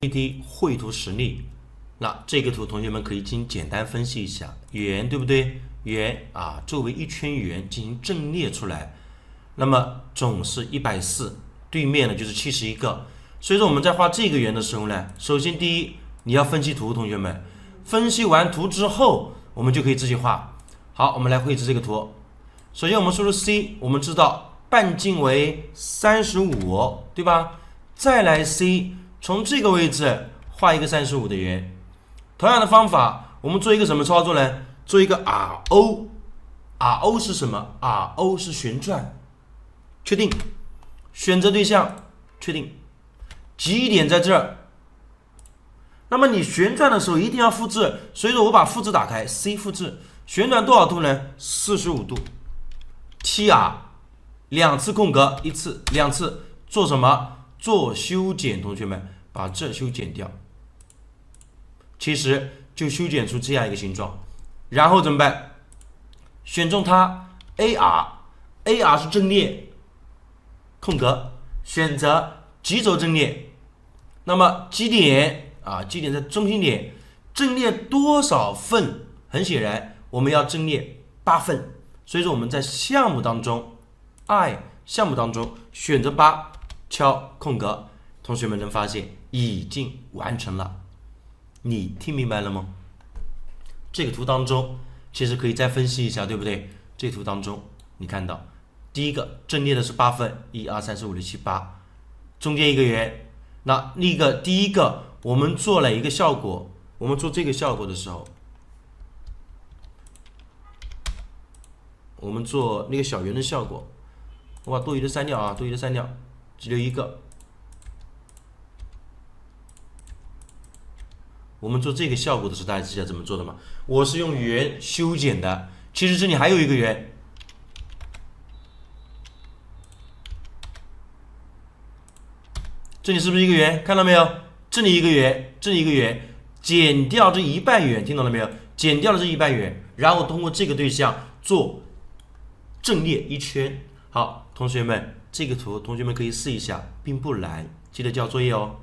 PPT 绘图实例，那这个图同学们可以进行简单分析一下，圆对不对？圆啊，周围一圈圆进行阵列出来，那么总是140，对面呢就是71个。所以说我们在画这个圆的时候呢，首先第一你要分析图，同学们分析完图之后，我们就可以自己画。好，我们来绘制这个图。首先我们输入 C， 我们知道半径为35，对吧？再来 C。从这个位置画一个35的圆，同样的方法，我们做一个什么操作呢？做一个 RO，RO 是什么 ？RO 是旋转，确定，选择对象，确定，极点在这儿。那么你旋转的时候一定要复制，所以说我把复制打开 ，C 复制，旋转多少度呢？45度。TR 2次空格1次2次，做什么？做修剪，同学们把这修剪掉，其实就修剪出这样一个形状。然后怎么办？选中它 AR 是阵列，空格，选择极轴阵列。那么基点基点在中心点，阵列多少份？很显然我们要阵列8份，所以说我们在项目当中选择8。敲空格，同学们能发现已经完成了。你听明白了吗？这个图当中其实可以再分析一下，对不对？这个图当中你看到第一个阵列的是8份，1、2、3、4、5、6、7、8，中间一个圆。那第一个我们做了一个效果，我们做这个效果的时候，我们做那个小圆的效果，我把多余的删掉多余的删掉。只留一个。我们做这个效果的时候，大家知道怎么做的吗？我是用圆修剪的，其实这里还有一个圆，这里是不是一个圆？看到没有？这里一个圆，这里一个圆，减掉这一半圆，听懂了没有？减掉了这一半圆，然后通过这个对象做阵列一圈。好，同学们。这个图同学们可以试一下，并不难，记得交作业哦。